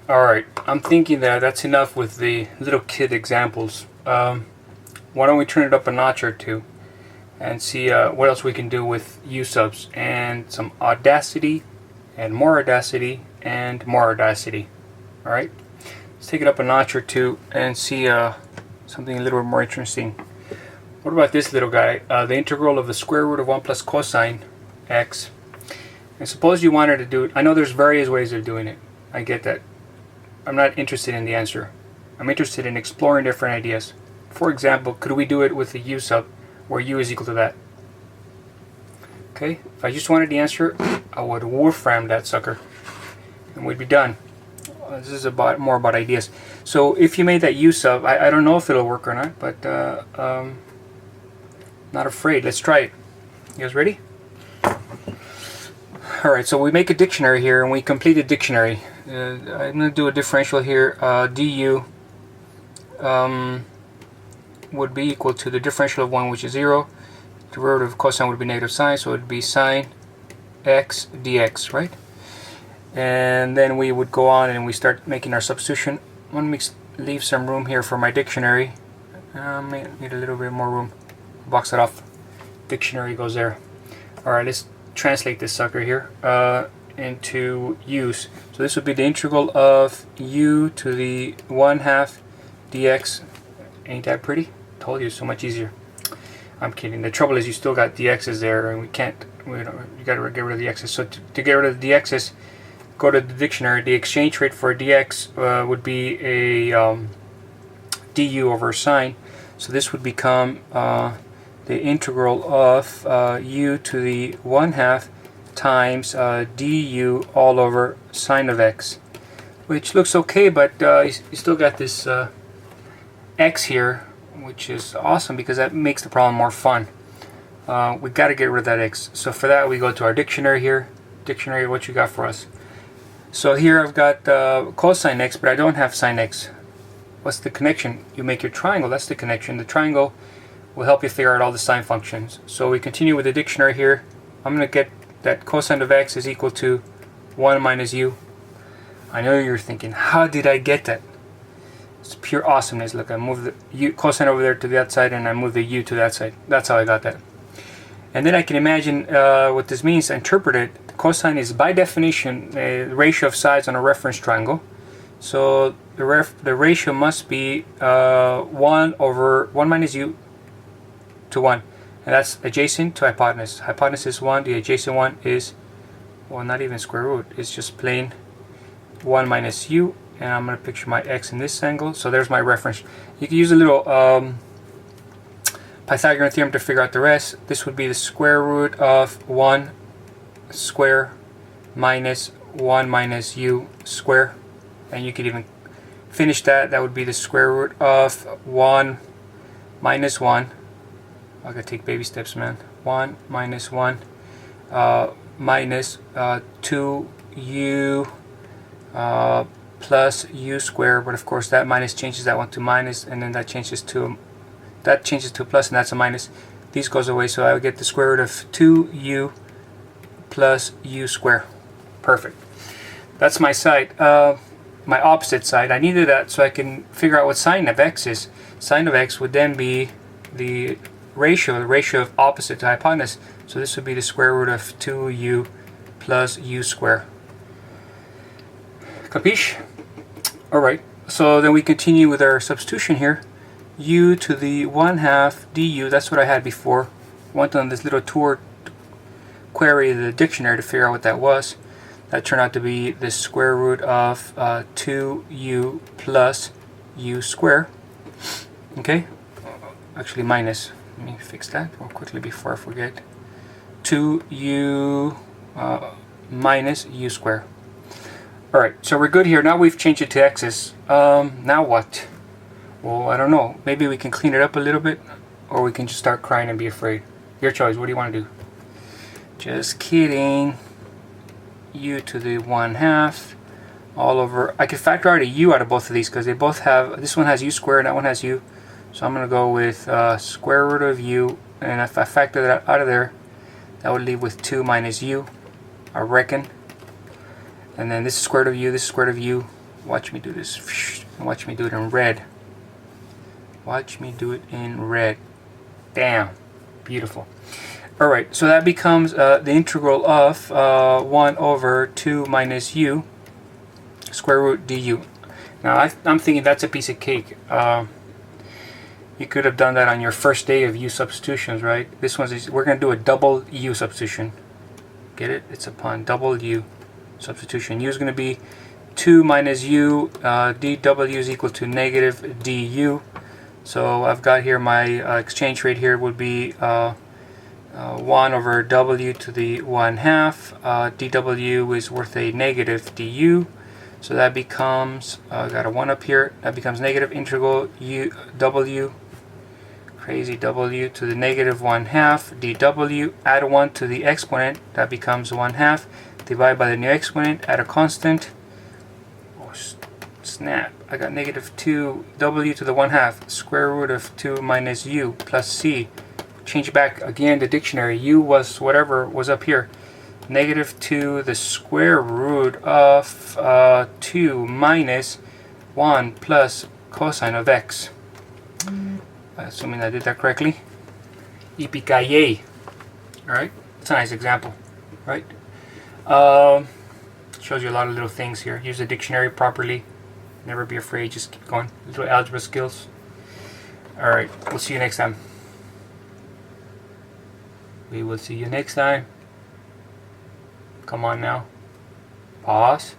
Alright, I'm thinking that that's enough with the little kid examples. Why don't we turn it up a notch or two and see what else we can do with U-subs and some audacity and more audacity and more audacity. Alright, let's take it up a notch or two and see something a little bit more interesting. What about this little guy? The integral of the square root of 1 plus cosine x. And suppose you wanted to do it. I know there's various ways of doing it. I get that. I'm not interested in the answer. I'm interested in exploring different ideas. For example, could we do it with the u sub where u is equal to that? Okay, if I just wanted the answer, I would wolfram that sucker and we'd be done. This is more about ideas. So if you made that u sub, I don't know if it'll work or not, but not afraid. Let's try it. You guys ready? Alright, so we make a dictionary here and we complete a dictionary. I'm going to do a differential here. Du would be equal to the differential of 1, which is 0. Derivative of cosine would be negative sine, so it would be sine x dx, right? And then we would go on and we start making our substitution. I'm going to leave some room here for my dictionary. May need a little bit more room. Box it off. Dictionary goes there. Alright, let's translate this sucker here into u's. So this would be the integral of u to the 1/2 dx. Ain't that pretty? Told you, so much easier. I'm kidding. The trouble is you still got dx's there, and you got to get rid of the x's. So to get rid of the dx's, go to the dictionary. The exchange rate for dx would be a du over sine. So this would become the integral of u to the 1/2 times du all over sine of x, which looks okay, but you still got this x here, which is awesome because that makes the problem more fun. We got to get rid of that x. So for that we go to our dictionary here. Dictionary, what you got for us? So here I've got cosine x, but I don't have sine x. What's the connection? You make your triangle. That's the connection. The triangle will help you figure out all the sine functions. So we continue with the dictionary here. I'm going to get that cosine of x is equal to 1 minus u. I know you're thinking, how did I get that? It's pure awesomeness. Look, I moved the u cosine over there to the outside and I moved the u to that side. That's how I got that. And then I can imagine what this means. Interpret it. The cosine is by definition a ratio of sides on a reference triangle. So the ratio must be 1 over 1 minus u to 1. And that's adjacent to hypotenuse. Hypotenuse is 1, the adjacent one is, well, not even square root, it's just plain 1 minus u, and I'm going to picture my x in this angle. So there's my reference. You can use a little Pythagorean theorem to figure out the rest. This would be the square root of 1 square minus 1 minus u square. And you could even finish that. That would be the square root of 1 minus 1. I gotta take baby steps, man. 1 minus 1 minus 2u plus u squared, but of course that minus changes that one to minus, and then that changes to a plus, and that's a minus. These goes away, so I would get the square root of 2u plus u squared. Perfect. That's my side. My opposite side. I needed that so I can figure out what sine of x is. Sine of x would then be the ratio of opposite to hypotenuse. So this would be the square root of 2u plus u squared. Capiche? Alright, so then we continue with our substitution here. U to the 1/2 du, that's what I had before. Went on this little tour to query the dictionary to figure out what that was. That turned out to be the square root of 2u plus u squared. Okay, actually minus. Let me fix that real quickly before I forget. 2u minus u squared. Alright, so we're good here. Now we've changed it to x's. Now what? Well, I don't know. Maybe we can clean it up a little bit, or we can just start crying and be afraid. Your choice. What do you want to do? Just kidding. U to the 1/2 all over. I could factor out a u out of both of these because they both have, this one has u squared and that one has u. So I'm going to go with square root of u, and if I factor that out of there, that would leave with 2 minus u, I reckon. And then this is square root of u, this is square root of u. Watch me do this. Watch me do it in red. Watch me do it in red. Damn. Beautiful. Alright, so that becomes the integral of 1 over 2 minus u square root du. Now I'm thinking that's a piece of cake. You could have done that on your first day of u substitutions, right? This one's we're going to do a double u substitution. Get it? It's upon double u substitution. U is going to be 2 minus u, dw is equal to negative du. So I've got here my exchange rate here would be 1 over w to the 1/2. dw is worth a negative du. So that becomes, I got a 1 up here, that becomes negative integral u w, crazy w, to the negative 1/2 dw, add 1 to the exponent, that becomes 1/2, divide by the new exponent, add a constant, oh snap, I got negative 2w to the 1/2, square root of 2 minus u plus c. Change back again the dictionary, u was whatever was up here. Negative 2 the square root of 2 minus 1 plus cosine of x. Assuming I did that correctly. Yippee-ki-yay. Alright, it's a nice example, right? Shows you a lot of little things here. Use the dictionary properly. Never be afraid, just keep going. Little algebra skills. Alright, we'll see you next time. We will see you next time. Come on now. Pause.